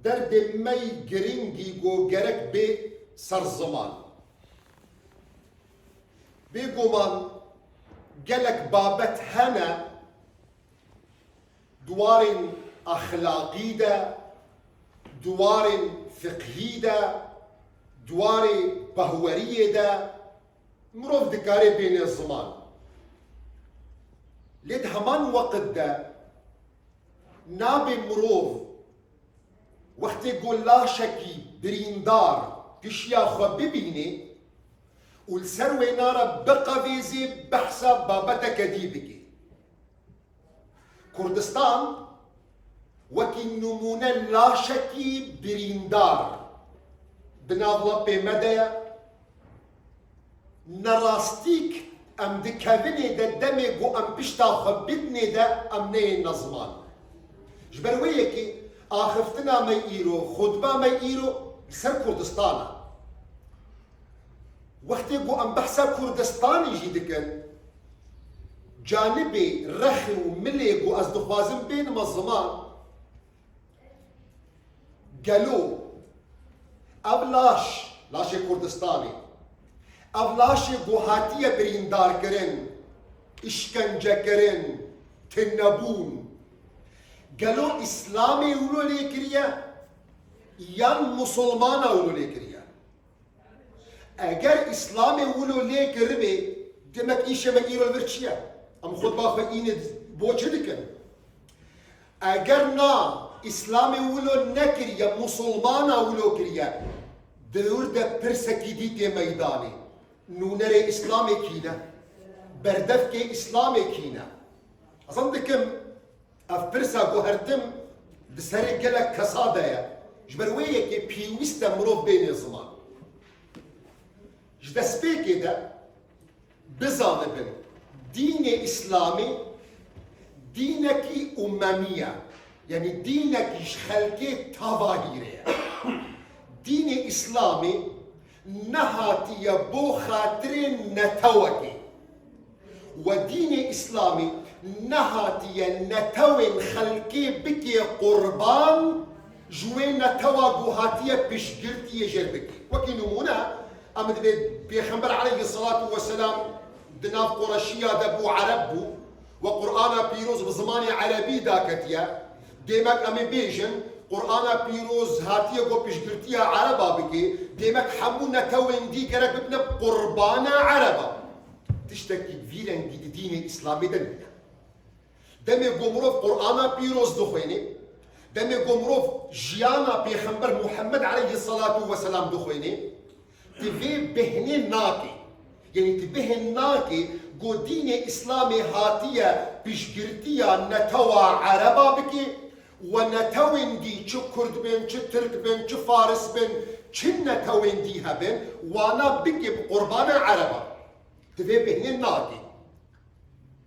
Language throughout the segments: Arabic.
درد مي گرنگی گو گرک به سر زمان بگو من گلک بابت هنه دوار اخلاقی ده دوار فقهی ده دوار بهوری ده مروف دکاره بین الزمان لید همان وقت ده ناب مروف وقتی گلا شکی بریندار پیشیا خو ببینه والسر وينارا بقفيزي بحسب بابتا كديبكي كردستان وكي نمونا لا شكي بريندار بناضلا بمدى نراستيك ام دكافني دا دميقو ام بشتا خبتني دا ام نين نظمان جبرويكي آخفتنا ما يئيرو خطبا ما يئيرو سر كردستانا وقتی گو ام بحثا کردستانی جی دکن جانبی رخی و ملی گو از دخوازم بین مزمان گلو ابلاش لاش کردستانی ابلاش گو هاتیه بریندار کرن اشکنجه کرن تنبون گلو اسلامی اولو لیکریه یا مسلمان اولو لیکریه اگر اسلام ولو ليك ربي دمك ايش ما يرو البرشيا ام خد باخ اين بوجدك اگر نا اسلام ولو نكر يا مسلمان ولو كريا دور ده برسكي دي ميداني نونر اسلامي كينا بردف كي اسلامي كينا اظنكم اف برسا غهرتم بسري قلك كصادايا جبرويه كي بيوستا مروف بين الزمان جدسبيكي ده بزانبن دين إسلامي دينكي أممية يعني دينكي خلقي تظاهيرية دين إسلامي نهاتي بو خاطرين نتوكي ودين إسلامي نهاتي نتوين خلقي بكي قربان جوين نتوى هاتي بشجرتي جربكي وكي نمونا أمد بيخنبر عليه الصلاة والسلام دناف قرشية دبو عربو وقرآن بيروز بزماني عربي داكتيا ديمك أمي بيجن قرآن بيروز هاتيا قو بيشقرتيا عربا بكي ديمك حمونا توين دي كرك ببنا قربانا عربا تشتكي فيلن دين إسلامي دنيا دمي قمروف قرآن بيروز دخويني دمي قمروف جيانا بيخنبر محمد عليه الصلاة والسلام دخويني تبي بهني ناكي يعني تبه ناكي قو دين إسلامي هاتية بشجرتيا نتوى عربا بكي ونتوين دي چو كرد بن چو ترك بن چو فارس بن چو نتوين دي هبن وانا بكي بقربان عربا تبي بهني ناكي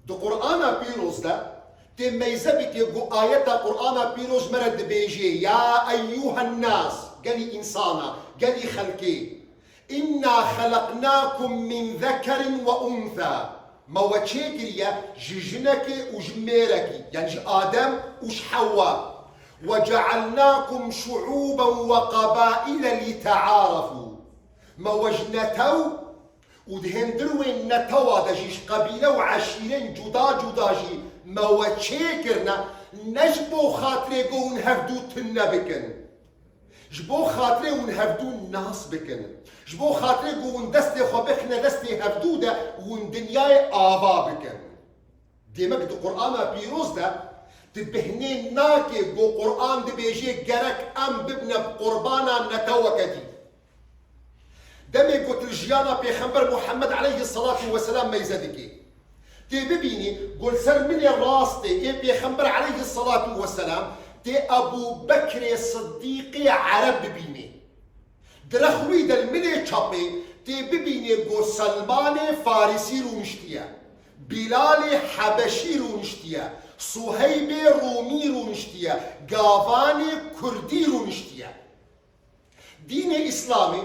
دو قرآن بيروز ده تميزة بكي قو آيات قرآن بيروز مرد بيجي يا أيها الناس قالي إنسانا قالي خلقي إنا خلقناكم من ذكر وأنثى ما وشيكريا جيجنك وجميرك يعني آدم وش حواء وجعلناكم شعوبا وقبائل لتعارفوا ما وجنتو ودهندروين نتوا دجيش قبيلة وعشيرين جدا جي ما وشيكرنا نجبو خاطري قون هفدو تنبكن جبو خاطري ونهفدو الناس بكن جبو خاطري قون دستي خبخنا دستي هفدو ده ون دنياي آبا بكن ديمك دو قرآن بيروز ده تبهني ناكي قو قرآن دي بيجي قرك أم ببنا بقربانا نتوكدي دمي قلت الجيانا بيخنبر محمد عليه الصلاة والسلام ما يزدكي تي ببيني قل سر من الراس تي بيخنبر عليه الصلاة والسلام تي أبو بكر الصديق عرب ببيني درخوي دل مني چاپي تي ببيني قو سلمان فارسي رونشتيا بلال حبشي رونشتيا صهيب رومي رونشتيا قافاني كردي رونشتيا دين إسلامي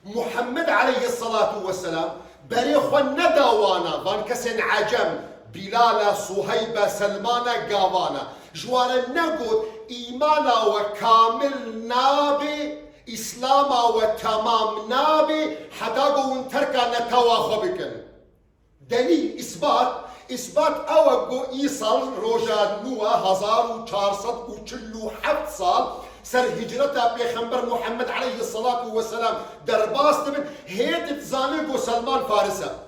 محمد عليه الصلاة والسلام بريخو نداوانا فان كسن عجم بلال صهيب سلمان قافانا جوانا نقول إيمانا وكامل نابي إسلاما وتمام نابي حتى قول تركا نتواخبكن دليل إثبات أوجو إيصال روجا نوا 1447 سال سر هجرتا بيخمبر محمد عليه الصلاة والسلام درباس تبن هيت تزانيقو سلمان فارسة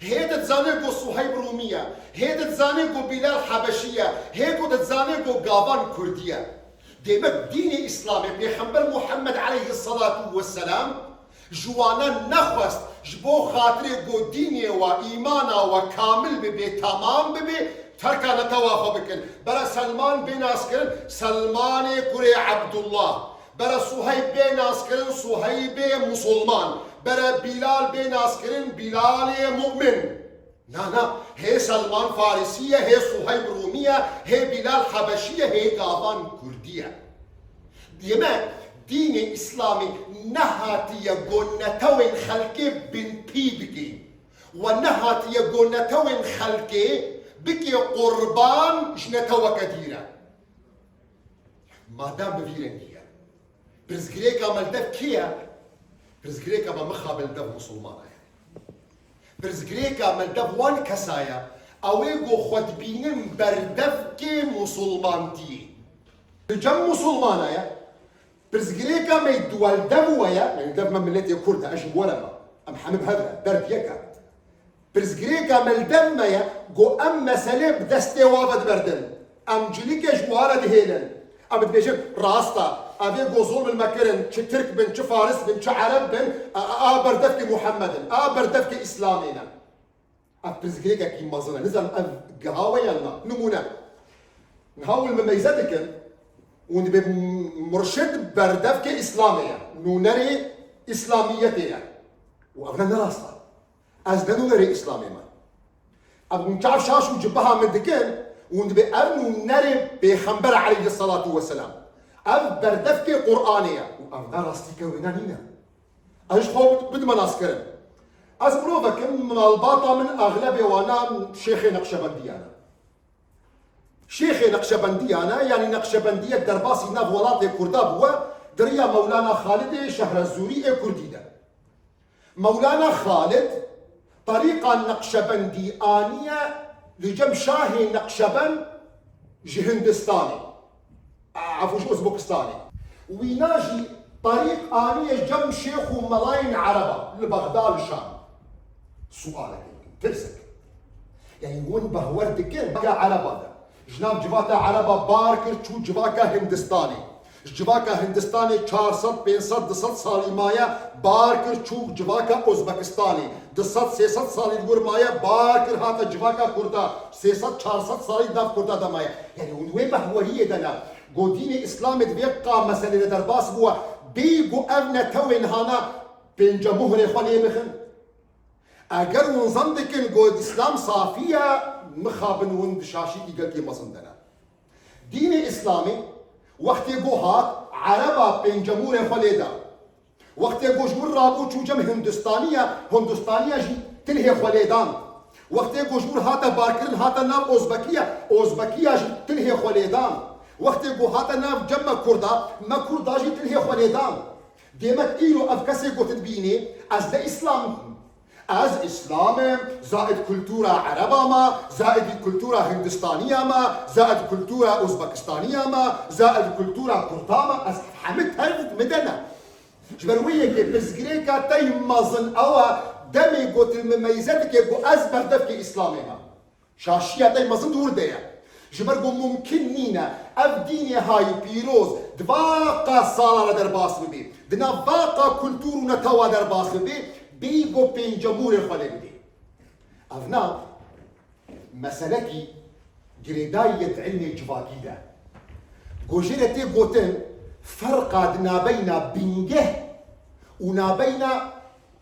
هيت تزانيقو صهيب رومية هيت تزانيقو بلال حبشية هيت تزانيقو قابان كردية ديمك ديني إسلامي بيخمبر محمد عليه الصلاة والسلام جوانا نخوست جبو خاطري قو ديني وإيمانا وكامل ببي تمام ببي تركا نتواخو بكن برا سلمان بي ناسكرن سلمان كري عبد الله برا صهيب بي ناسكرن صهيب مسلمان برا بلال بي ناسكرن بلال مؤمن نا هي سلمان فارسية هي صهيب رومية هي بلال حبشية هي قابان كردية ديما دين إسلامي نهاتي يقول نتوين خلقي بن بي بكي ونهاتي يقول نتوين خلقي بكي قربان جنتوا كديرة ما دام بفيرن هي برزقريكا مالدف كيا برزقريكا ما مخابل دف مسلمانة برزقريكا مالدف وان كسايا اويقو خود بينن بردف كي مسلمانتي جم مسلمانة يا برزقريكا ما يدوال دفويا يعني دف من ملتي كردة أجب ولا ما أم حمب هذا برد يكا برزقريكا ملدم يا جو أم مسألة بدستي وافد بردن أم جليك جوارة دهينن أم تبيجن راستا أبي جو ظلم المكرن ش ترك بن ش فارس بن ش عرب بن بردفك محمد بردفك إسلامينا برزقريكا كي مازنا نزل قهاوي يلا نمونا نحاول مميزاتك ونبي مرشد بردفك إسلامية نونري إسلاميتنا وأبنا نراستا أزدنا نونري إسلامي ما أبنا نتعرف شاشو جبها من دكين ونبي أبنو نري بخنبر عليه الصلاة والسلام أب بردفك قرآنية وأبنا راستي كوينانينا أيش خو بد ما ناسكرن أزبروفا كم من الباطة من أغلبي وأنا شيخي نقشبندي أنا شيخي نقشبندي أنا يعني نقشبندية درباسي ناف ولاتي كرداب هو دريا مولانا خالد شهر الزوري كردي ده مولانا خالد طريقة نقشبندي آنية لجم شاهي نقشبند جهندستاني عفوا شو أوزبكستاني ويناجي طريق آنية جم شيخ وملاين عربة لبغداد الشام سؤالك ترسك يعني وين بهوردك يا عربة ده جناب جواتا عربة باركر شو جواكا هندستاني جواكا هندستاني 400 500 200 سالي مايا باركر شو جواكا اوزبكستاني 200 300 سالي الور مايا باركر هاتا جواكا كردا 300 400 سالي داف كردا دا مايا يعني وين بهورية دنا قوديني اسلام دبيقا مسألة درباس بوا بيقو ابنا توين هانا بين جمهور خليه مخن اگر ونظن دكن قود اسلام صافية مخابن وند شاشي قلتي مصندنا دين اسلامي وقت يقوهات عربا بين جمهور خليدا وقت يقو جمهور رابو چو جم هندستانية جي تلهي خليدان وقت يقو جمهور هاتا باركرن هاتا نام اوزبكية جي تلهي خليدان وقت يقو هاتا نام جمع كردا ما كردا جي تلهي خليدان ديمك إيلو أفكسي قو تدبيني از دا إسلام از اسلام زائد كلتورة عربة ما زائد كلتورة هندستانية ما زائد كلتورة اوزبكستانية ما زائد كلتورة كردا ما از حمد هرفت مدنا جبروية كي بزقريكا تاي مازن اوا دمي قوت المميزات كي قو از بردف كي اسلامي ما شاشية تاي مازن دور ديا جبرقو ممكن نينا اف ديني هاي بيروز دواقا صالة درباس ببي دنا باقا كلتور نتوا درباس ببي بيجو بين جمهور الخليجي أفنا مسألة جريداية علمي جواكي ده جوجيرتي قوتن فرق بين بينجه ونابين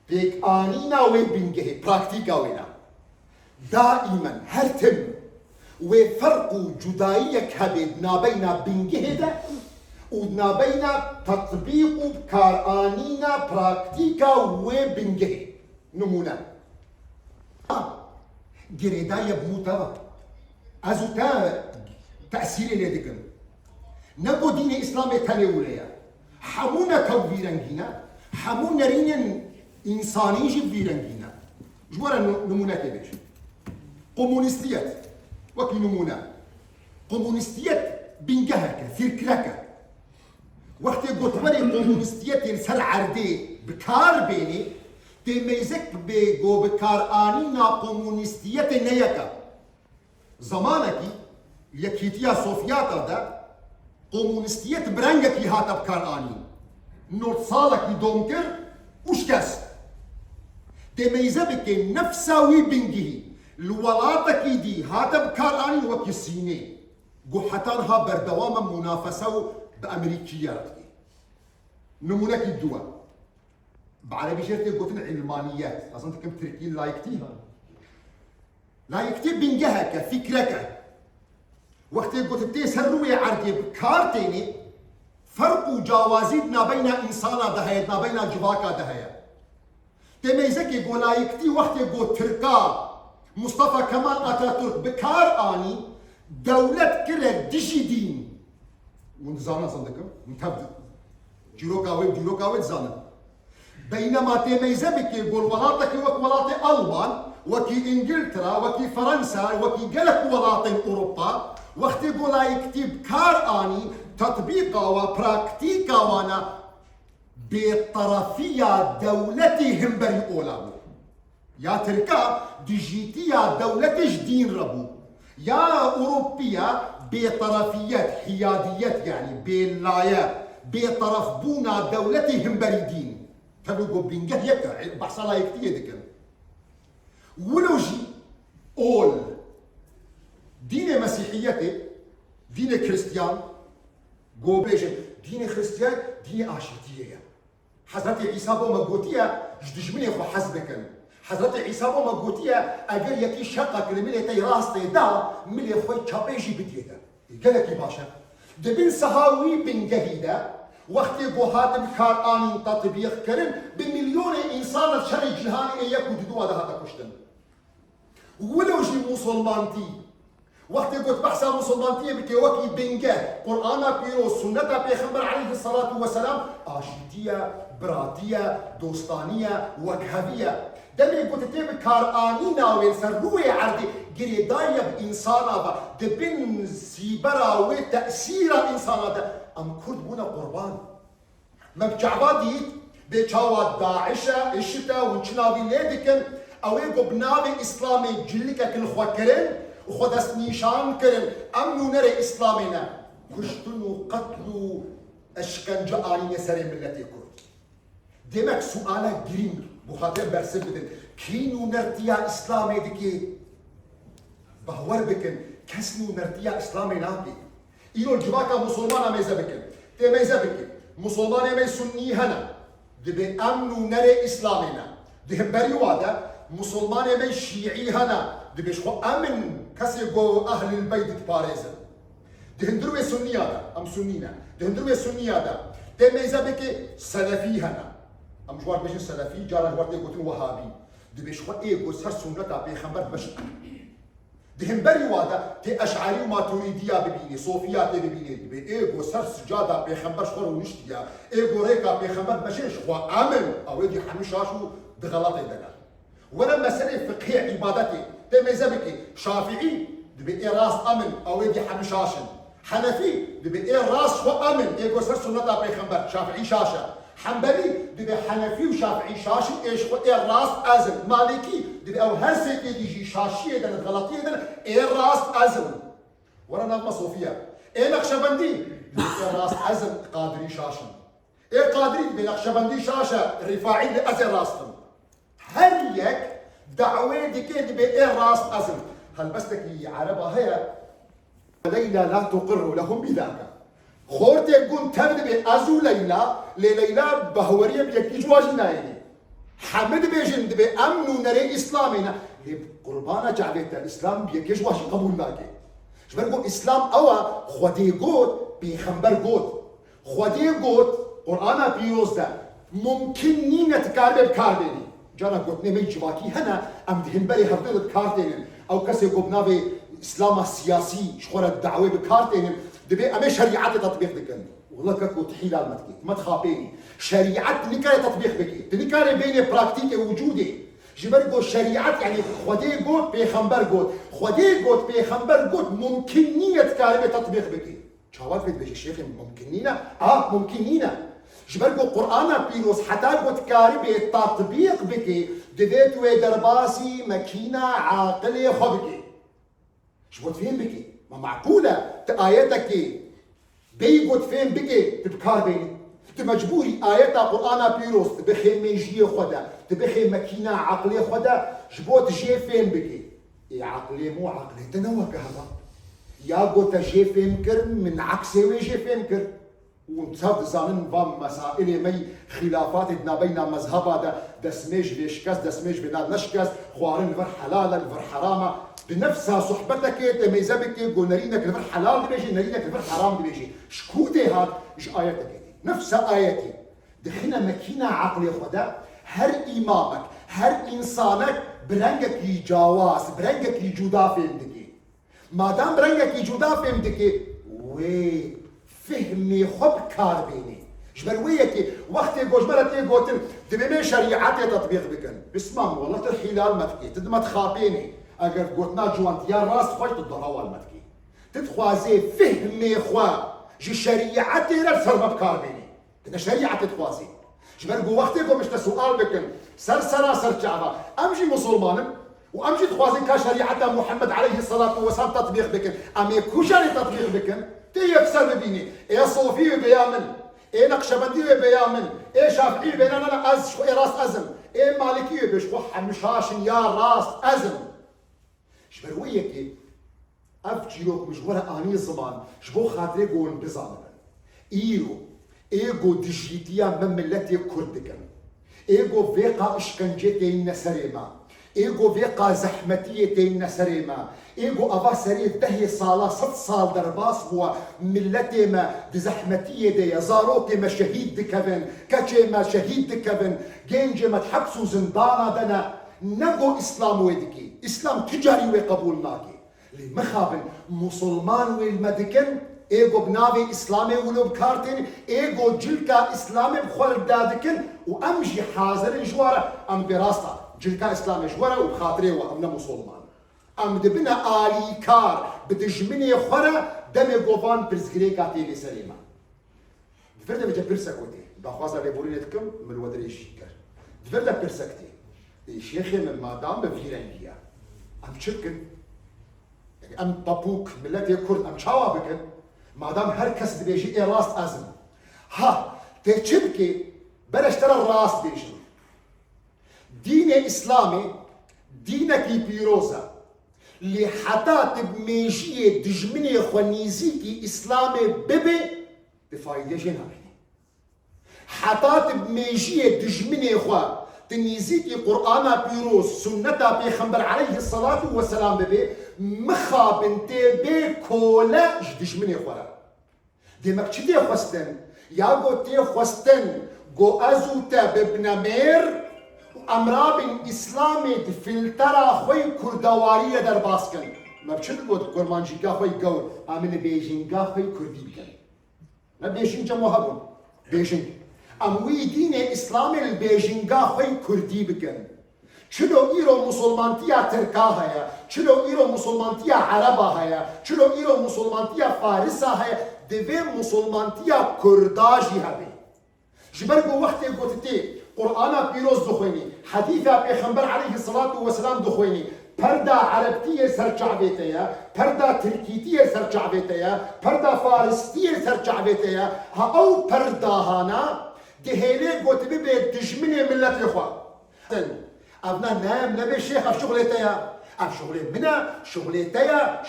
بيك آنينا وين بينجه براكتيكا وينا دائما هرتم وفرق جدائية كبد نابين بينجه ده ونابين تطبيق كارانينا براكتيكا وبنجه نمونا جريدايا بموتا أزوتا تأثير لديكم نبو دين إسلامي تنوليا حمونا كوفيرنجينا حمونا رين إنساني جب فيرنجينا جوارا نمونا كبير كومونستيات وكي نمونا كومونستيات بنجهك فكرك وقت قلت ولي كومونستيات سر عردي بكار بيني تميزك بيجو بكار آنينا كومونستيات نيكا زمانك يكيتيا صوفياتا دا كومونستيات برنجك هاتا بكار آنين نوت صالك دومكر وشكاس تميزة بك نفساوي بنجي الولاتك دي هاتا بكار آنين وكي السيني قحتانها بردوام منافسة بأمريكيات نمونك الدول بعربي شرطي قلت علمانيات اصلا كم تركي لايكتي بنجهك فكرك وقت قلت سروي عرضي بكارتيني فرق جوازيدنا بين انسانا دهيتنا بين جواكا دهيا تميزك يقول لايكتي وقت قلت تركا مصطفى كمال اتاتورك بكار اني دولة كلا دشي دين ونزانا صندكم متبدل جيروكاوي زانا بينما تميزة بك يقول ولاتك وك ولات ألمان وكي إنجلترا وكي فرنسا وكي جلك ولات أوروبا وقت يقول يكتب كار آني تطبيقا وبراكتيكا وانا بطرفية دولتهم بري أولابو يا تركا ديجيتيا دولتش دين ربو يا أوروبيا بطرفيات حياديات يعني باللايا بطرف بونا دولتهم بريدين تلقوا بينجه يكا بحصلها يكتية دكا ولو جي أول دين مسيحيتي دين كريستيان قو بيجن دين كريستيان دين آشتية حضرت عيسى بوما قوتيا جدجمني خو حزبكن حضرت عيسى بوما قوتيا أقل يكي شقك لملي تي راستي دا ملي خوي تشابيجي بديدا قالك باشا دبن سهاوي بن جهيدا وقت بوهاتم كار آنين تطبيق كرن بمليون إنسان شري جهاني إياكو ددوا هذا كشتن ولو جي مسلمانتي وقت قلت بحثا مسلمانتي بكي وكي بنجه قرآن بيرو سنة بيخمر عليه الصلاة والسلام آشتية براتية دوستانية وكهبية دمي قلت تيب كار آنينا وينسر روي عردي قري دايب إنسانا با دبن سيبرا وتأثير إنسانا دا أم كرد بونا قربان مبجعبا ديت بيشاوا داعشة إشتا ونشناوي ليدكن أويقو بناوي إسلامي جلكا كل خوكرن وخدس نيشان كرن أمنو نري إسلامنا كشتنو قتلو أشكنجا آنين سري ملتي كرد دمك سؤالا جرين بخاطر برسل بدن كينو نرتيا إسلامي دكي بهور بكن كسنو نرتيا إسلامي ناكي إيرو الجواكا مسلمانا ميزا بكن تميزا بكن مسلمان مي سني هنا دبي أمنو نري إسلامنا دهم بريوادا مسلمان مي شيعي هنا دبي شخو أمن كسي جو أهل البيت باريزا دهم دروي سني هذا أم سنينا دهم دروي سني هذا تميزا بكي سلفي هنا أم جوار بيجن سلفي جارا جوار تيجوتن وهابي دبي شخو إيه جو سر سنة تابي خبر بش دهم بريوادا تي أشعري وما تريديا ببيني صوفيا تي ببيني دبي إيه جو سر سجادة بيخبر شخور ونشتيا إيه جو ريكا بيخبر بشيش خو أمن أو يدي حمشاشو بغلطي دنا ولا مسألة فقهية عبادتي تميزا بكي شافعي دبي إيه راس أمن أو يدي حمشاشن حنفي دبي إيه راس خو أمن إيه جو سر سنة تابي خبر شافعي شاشة حنبلي دبي حنفي وشافعي شاشي ايش خو ايه راس ازل مالكي دبي او هر سيكي ديجي شاشيه دن غلطيه دن ايه راس ازل ورا نغمه صوفيا ايه نقشبندي دبي ايه راس ازل قادري شاشن ايه قادري دبي نقشبندي شاشه رفاعي لازل راستم هريك دعوه دكي دبي ايه راس ازل هل بس تكي عربها هي ليلى لا تقر لهم بذاك خورتي قوم تبدي بأزو ليلى بهورية بيكي جواجنا يعني حمد بيجن دبي أمنو نري إسلامنا قربانا جعلت الإسلام بيكي جواج قبول لاكي شبرقو إسلام أوا خودي قوت بيخنبر قوت خودي قوت قرآنا بيوز دا ممكن نين تكارب بكارديني جانا قوت نمي جواكي هنا أم دهن بري هردو تكارديني أو كسي قوبنا بي اسلام سياسي شخور الدعوه بكارتين دبي امي شريعه تطبيق دكن والله كاكو تحيل المتكي ما تخابيني شريعه نكايه تطبيق بكي تنكايه بين براكتيك وجودي جبر شريعه يعني خدي قوت بيخمبر قوت خدي قوت بيخمبر قوت ممكنيه كلمه تطبيق بكي شاوات بيت بيجي الشيخ ممكنينا ممكنينا جبر قرآن بيروس حتى قلت كاربي تطبيق بكي دبيت ويدرباسي مكينة عاقلة خبكي شبوت فين بكي ما معقولة آياتك بي قلت فين بكي تبكار بيني تمجبوري آيات قرآن بيروس تبخي ميجية خدا تبخي مكينة عقلية خدا جبوت جي فين بكي إيه عقلية مو عقلية تنوى كهذا يا قلت جي فين كر من عكسي ويجي فين كر ومتصاب زانن فام مسائل مي خلافات ادنا بين مذهب هذا دسميج ليشكاس دسميج بنا نشكاس خوارن الفر حلال الفر حرامه بنفسها صحبتك تميزبك قلنرينك الفر حلال بيجي نرينك الفر حرام بيجي شكوتي هاد ايش اياتك دي نفس اياتي دخلنا ماكينه عقلي خدا هر امامك هر انسانك برنجك يجاواز برنجك يجودا فهمتكي ما دام برنجك يجودا فهمتكي وي فهمي خب كار بيني جبر وياكي وقت جوجمرتي قوتن دبي شريعتي تطبيق بكن بسمام والله ترحيلال متكي تد ما تخابيني اگر قوتنا جوانت يا راس خوش تضروا المتكي تتخوازي فهمي خوا جي شريعتي رسر بكار بيني تد شريعتي تخوازي جبر وقتي مش سؤال بكن سر شعبا امشي مسلمان وامشي تخوازي كشريعه محمد عليه الصلاه والسلام تطبيق بكن امي كوشري تطبيق بكن تيكسر ببيني ايه صوفي بيامن ايه نقشبندي بيامن ايه شافعي بين انا از شو ايه راس ازم ايه مالكي بشو حمشاشن يا راس ازم شبر وياكي افجيروك مش ورا اني زمان شبو خاطري قول بزانن ايغو ديجيتيا من ملتي كردكن ايغو فيقا اشكنجتي نسريما ايغو فيقا زحمتيتي نسريما ايغو افا سري دهي صاله 6 صال درباس هو ملتي ما بزحمتيه دي زاروكي ما شهيد دكفن كاتشي ما شهيد دكفن جينجي ما تحبسوا زندانا دنا نقو اسلام ويدكي اسلام تجاري وقبولناكي اللي مخابن مسلمان والمدكن ايغو بنافي اسلامي ولو بكارتين ايغو جلكا اسلامي بخول دادكن وامشي حاضر جواره ام براستا جلكا اسلامي جواره وبخاطري وامنا مسلمان ام دبنا آلي كار بدجمني خورا دمي قوفان برزقري كاتيلي سليمة دفردا بجا برسكوتي بخوازا لبورينتكم من الودري شيكر دفردا برسكتي شيخي من مادام بفيرنجيا ام تشكن يعني ام بابوك ملتي كرد ام شاوا بكن مادام هركس بيجي اي راس ازم ها تشبكي بلاش ترى الراس بيجي دين اسلامي دينك بيروزا اللي حتى تبميجيه دجمني خونيزيكي اسلامي ببي بفايده جنابي حتى تبميجيه دجمني خوا تنيزيكي قرآن بيروز سنة بيخمبر عليه الصلاة والسلام ببي مخابن تبي كولا دجمني خورا ديمك تشتي خوستن ياغو تي خوستن جو ازو ببنمير امرابن اسلامي فلترا خوي كردواريه در باسكن ما بتشد بود كرمانجيكا خوي قول امن بيجينغا خوي كردي بكن ما بيجينجا موهبون بيجينج ام وي دين اسلامي البيجينغا خوي كردي بكن شلو ايرو مسلمانتيا تركا هيا شلو ايرو مسلمانتيا عربا هيا شلو ايرو مسلمانتيا فارسا هيا دبي مسلمانتيا كرداجي هبي جبرقو وقت قلتي قرآن بيروز دخويني حديث پیغمبر عليه الصلاة والسلام دخويني پردا عربتية سرچعبيتيا پردا تركيتية سرچعبيتيا پردا فارستية سرچعبيتيا ها او پردا هانا دهيلي قوت ببي دجمني ملت يخوا ابنا نام نبي شيخ اف شغلتيا اف شغلي منا شغلتيا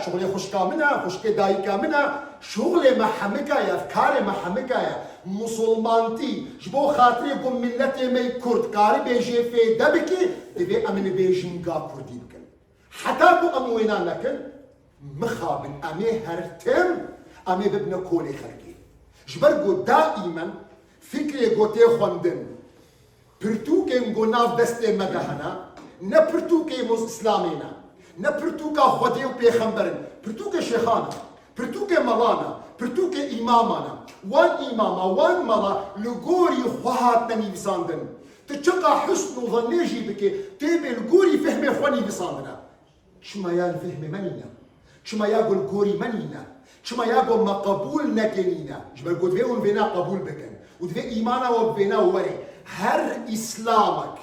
شغلي خشكا منا خشكي دايكا منا شغلي محمكا يا افكاري محمكا يا مسلمانتي جبو خاطري قم ملتي مي كرد كاري بيجي في دبكي دبي امن بيجينغا كردي بكن حتى بو اموينا لكن مخابن امي هرتم امي ببن كولي خلقي جبرقو دائما فكري قوتي خوندن برتوكي نقو ناف دستي مدهنا نبرتوكي مز اسلامينا نه پرتوکا خودی و پیغمبرن، پرتوک شیخانه، پرتوک ملانا، پرتوک ایمامانه، وان ایماما وان ملا لگوری خواهات ننویساندن. تچقا حسن و ظنیجی بکه تیبه لگوری فهم خوانی بساندنه. شما یا الفهم منینا، شما یا گل گوری منینا، شما یا گل مقبول نکنینا. جبر گل دوی اون بنا قبول بکن، و دوی ایمانا و بنا وری. هر اسلامك،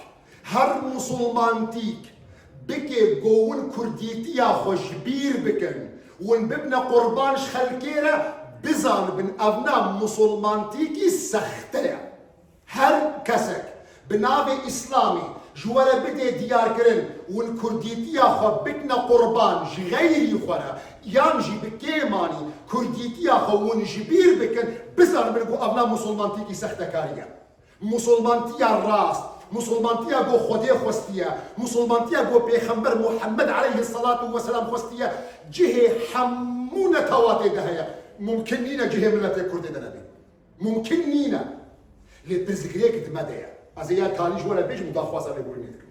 هر مسلمانتيك بكي قوون كرديتيا خوشبير بكن ون ببنا قربانش خلكيرا بزان بن أبناء مسلمانتيكي سختيا. هر كسك بنابي إسلامي جوارا بدي ديار كرن ون كرديتيا خو بكنا قربان جغيري خورا يانجي بكيماني كرديتيا خو ون جبير بكن بزان بن أبناء مسلمانتيكي سختا كاريا. مسلمانتيا راست، مسلمانتيا جو خدي خوستيا، مسلمانتيا جو پیغمبر محمد عليه الصلاة والسلام خوستيا. جهة حمونة تواتي دهيا ممكن نينا جهة ملتي كردي دنبي ممكن نينا لتذكريك دمدايا ازيا تاني جوالا بيج مداخوازا لقولي نذكر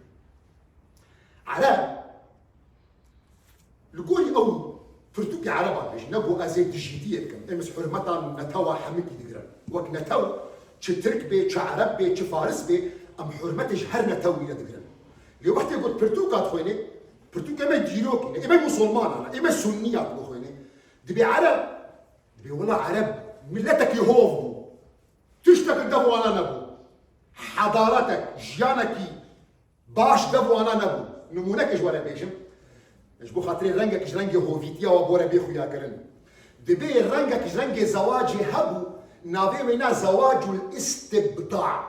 على لقولي او فرتوكي عربا بيج نقو ازي تجيدية كم امس حرمتا نتاوا حمكي دقرا وك نتاو تشترك بي تشعرب بي تشفارس بي ام حرمتش هر نتاوي دقرا لي وقت يقول فرتوكا تخويني فرتوكا ما دينوكي اما مسلمان انا اما سنيات بخويني دبي عرب دبي والله عرب ملتك يهوفو تشتك دبو انا نبو حضارتك جيانكي باش دبو انا نبو نمونك جوالا بيجم اجبو خاطري رنگك رنگ هوفيتيا وبورا بيخو يا كرن دبي رنگك رنگ زواجي هبو نافي منا زواج الاستبضاع.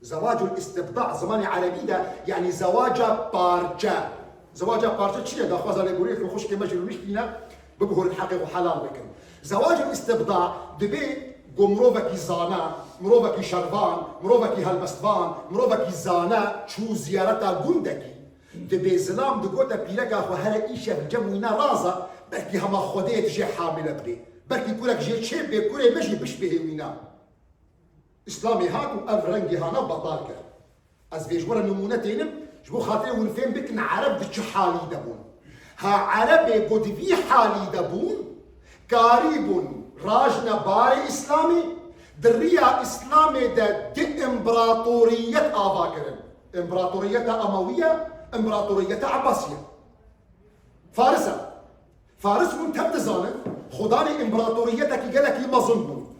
زواج الاستبضاع زماني عربي ده يعني زواج بارجا. زواج بارجا شيء ده خاصة لقولي خوش كما جلو مش فينا بقول الحقيقة وحلال بكم. زواج الاستبضاع دبي مروفكي زانا، مروفكي شربان، مروفكي هالبستبان، مروفكي زانا شو زيارتها قندكي. دبي زلام دقوتا بيلقى خو هلا إيشة الجموينا رازا بركي هما خديت جي حاملة بي. بركي كولك جي تشيب بي كولي مجي بشبه وينا. إسلامي هاكو أفرنجي هانا بطالك. از فيش ورا نمونتينم جبو خاطري ونفهم بك عرب دتش حالي دبون. ها عربي قد في حالي دبون قريب راجنا باري إسلامي دريا إسلامي دي إمبراطورية آباكرن. إمبراطورية أموية، إمبراطورية عباسية. فارسة فارس من تبتزانه خداني إمبراطوريتك قالك ما ظنبون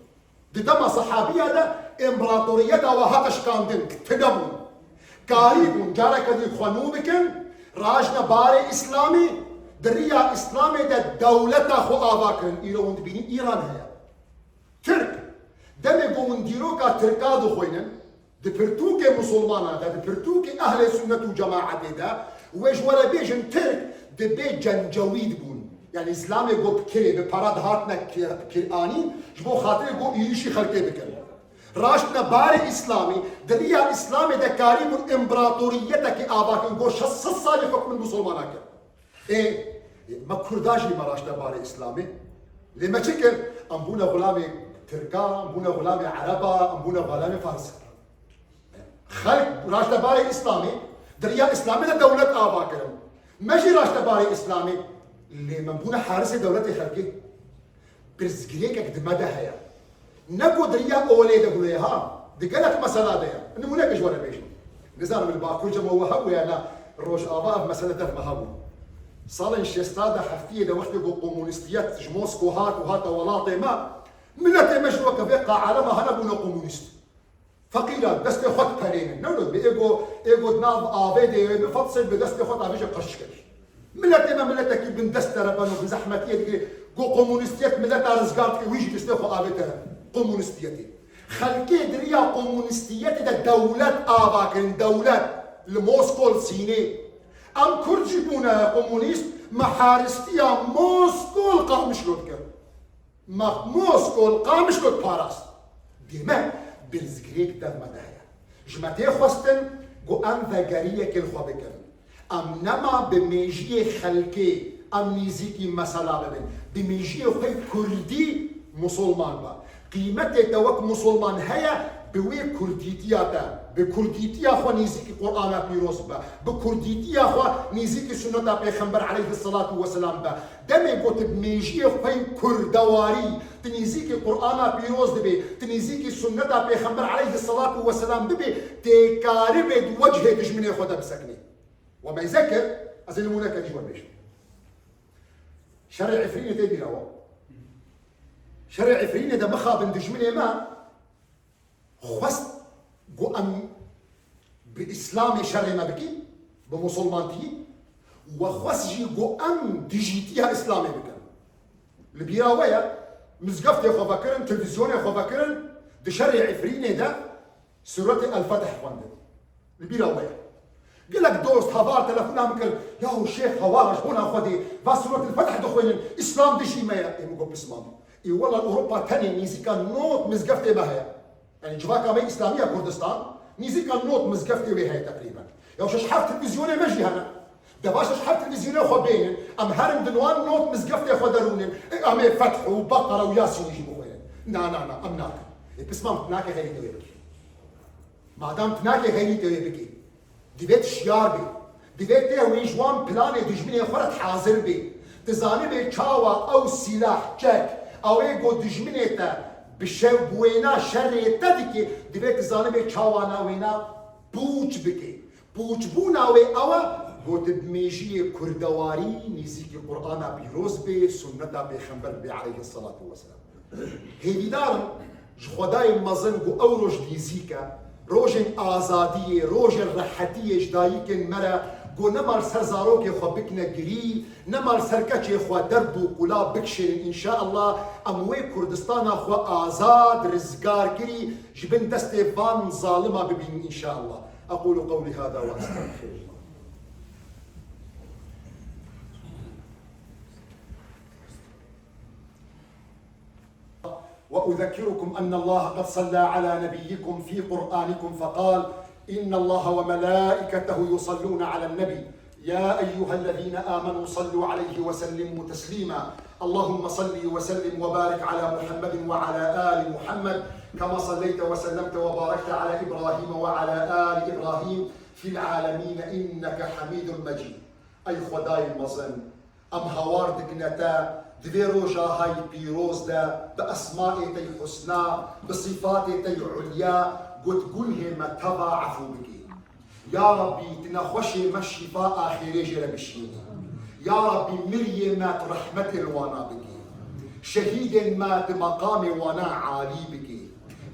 دي دما صحابية ده إمبراطوريتها وهاتش كاندن تدبون قريب جارك دي خنوبكن راجنا باري إسلامي دريا إسلامي ده دولتا خو آباكرن إيران تبيني إيران هيا ترك دمي قومن ديروكا تركادو خوينن دي برتوكي مسلمانا ده دي برتوكي أهل سنة وجماعة ده ويجورا بيجن ترك دي بي جنجويد بون يعني إسلامي قو بكري بباراد هاتنا كرآني جبو خاطر قو إيشي خلقي بكري راشنا باري إسلامي دريا إسلامي ده كاريب إمبراطوريتك آباكن قو شخص صالي حكم المسلماناك إيه ما كرداجي ما راشنا باري إسلامي لما شكر أمبونا غلامي تركا أمبونا غلامي عربا أمبونا غلامي فارس خلق راشنا باري إسلامي دريا إسلامي ده دولة آباكن ماشي راشنا باري إسلامي اللي منبونا حارس دولتي خلقي برزقليك قد مدى هيا نقو دريا أولي دقولي ها دي قالت مسألة ديا إنه مناك جوانا بيش نزال من الباكور جمع وهوي أنا روش آباء مسألة ده مهوي صالن شيستادا حفتية ده وقت يقول كومونستيات جموسكو هات وهات ولاطي ما ملتي مجروة كفيقا عالمها هنبونا كومونست فقيرا دستي خط بارين نولد بإيغو دناف آبيدي بفتصل بدستي خط آبيجي قشكش ملتي ما ملتك بن دستر بانو بزحمتية قو كومونستيات ملتا رزقارتك ويجي تستيخو آبيتها كومونستياتي خلقي دريا كومونستياتي ده دولات آباكن دولات لموسكو الصيني ام كرجي بونا كومونيست محارستيا موسكو القامش لودك ما موسكو القامش لود باراس ديما برزقريك ده مدايا جمتي خوستن قو ام ذاقارية كل خوابكن ام نما بميجي خلقي ام نيزيكي مسألة ببن بميجي خوي كردي مسلمان با قيمتي توك مسلمان هيا بوي كرديتيا با بكرديتيا خو نيزيك قرآن بيروز با بكرديتيا خو نيزيك سنة پیغمبر عليه الصلاة والسلام با دمي قوت بميجي خوين كردواري تنيزيك قرآن بيروز دبي تنيزيك سنة پیغمبر عليه الصلاة والسلام ببي تكارب وجه دجمني خدا بسكني وما يذكر أزل المونك جوا بيش شرع عفرين تبي روا شرع عفرين ده مخابن دجمني ما خواست قو أم بإسلام شرع ما بكي بمسلمانتي وخواست جي قو أم ديجيتيها إسلامي بكن البيراوية مزقفت يا خو فكرن تلفزيون يا خو فكرن ده شرع عفرين ده سورة الفتح خواندن البيراوية قال لك دوست هفار تلفونها مكل ياهو الشيخ هوارج هنا خدي فسورة الفتح دخوين إسلام دشي ما يا مقول بسمام إي والله أوروبا تاني نيزيكا نوت مزقفتي بها يعني جواكا مي إسلامية كردستان نيزيكا نوت مزقفتي بها تقريبا ياهو شحف تلفزيوني مجي هنا دباش شحف تلفزيوني خو بينن أم هرم دنوان نوت مزقفتي خو درونن أم فتح وبقرة وياسين يجيبوا خوين نا أم ناك بسمام تناكي غيري توي بكي ما دام تناكي غيري توي بكي ديبيت شيار بي ديبيت تهوي جوان بلاني دجمني خورت حاضر بي تزاني بي چاوا او سلاح جاك او ايقو دجمني تا بشو بوينا شري تدكي ديبيت تزاني بي چاوا ناوينا بوچ بكي بوچ بو ناوي اوا قوت بميجي كردواري نيزيكي قرآن بيروز بي سنة بيخنبر بي عليه الصلاة والسلام هيدي دارن جخداي مزنقو او روش نيزيكا روجن آزادیه روجن راحتیه جدایکن مرا گو نمال سر زاروک خو بکنه گری نمال سر کچه خو درد و قلا بکشن ان شاء الله اموی کردستان خو آزاد رزگار گری جبن دست وان ظالمه ببین ان شاء الله اقول قولي هذا واستغفر الله وأذكركم أن الله قد صلى على نبيكم في قرآنكم فقال إن الله وملائكته يصلون على النبي يا أيها الذين آمنوا صلوا عليه وسلموا تسليما اللهم صل وسلم وبارك على محمد وعلى آل محمد كما صليت وسلمت وباركت على إبراهيم وعلى آل إبراهيم في العالمين إنك حميد مجيد أي خداي المظن أم هوار دقنتا دوی روژا های پیروز ده به اسماء تی حسنا به صفات تی علیا قد قله ما تضاعفوا بكي يا ربي تنخوشي ما الشفاء آخر جرى بشيني يا ربي مريم مات رحمة الوانا بكي شهيد مات مقام وانا عالي بكي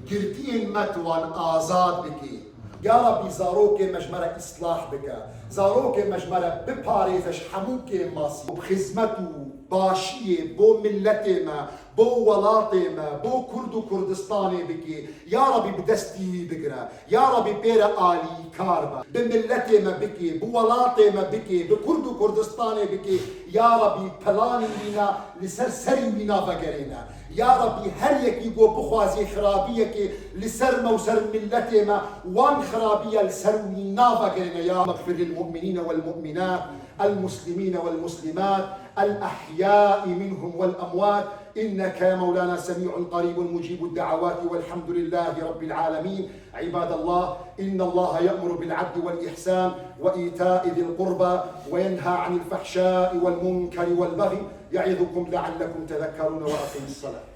كرتين مات وان آزاد بكي يا ربي زاروك مجمرة إصلاح بك زاروك مجمرة بباريزش حموك ماسي بخزمته باشیه بو ملت ما بو ولات ما بو کرد و کردستان بکی یا ربی بدستی بگره یا ربی پیر آلی کار با به ملت ما بکی بو ولات ما بکی به کرد و کردستان بکی یا ربی پلانی وینا لسر سری وینا بگرینا یا ربی هر یکی گو بخوازی خرابیه که لسر موسر ملت ما وان خرابیه لسر وینا بگرینا یا مغفر للمؤمنین والمؤمنات المسلمين والمسلمات الأحياء منهم والأموات إنك يا مولانا سميع قريب مجيب الدعوات والحمد لله رب العالمين عباد الله إن الله يأمر بالعدل والإحسان وإيتاء ذي القربى وينهى عن الفحشاء والمنكر والبغي يعظكم لعلكم تذكرون وأقيموا الصلاة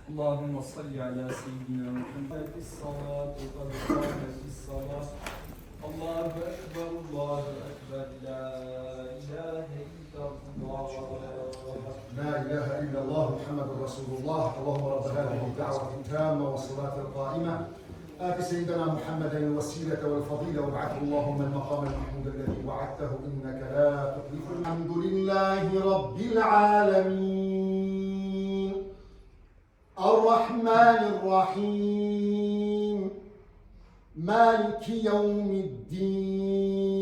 اللهم صل على سيدنا محمد الصلاة والسلام الصلاة الله أكبر الله أكبر لا إله إلا الله لا إله إلا الله محمد رسول الله اللهم رب هذه الدعوة التامة والصلاة القائمة آت سيدنا محمدا الوسيلة والفضيلة وابعثه اللهم المقام المحمود الذي وعدته إنك لا تخلف الحمد لله رب العالمين الرحمن الرحيم مالك يوم الدين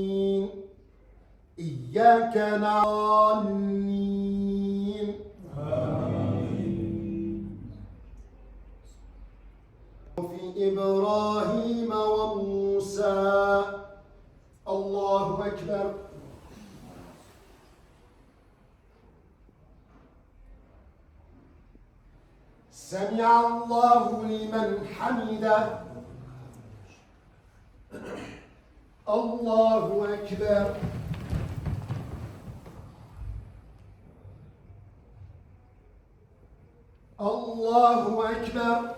إياك نعبد في إبراهيم وموسى الله أكبر سمع الله لمن حمده الله أكبر. الله أكبر.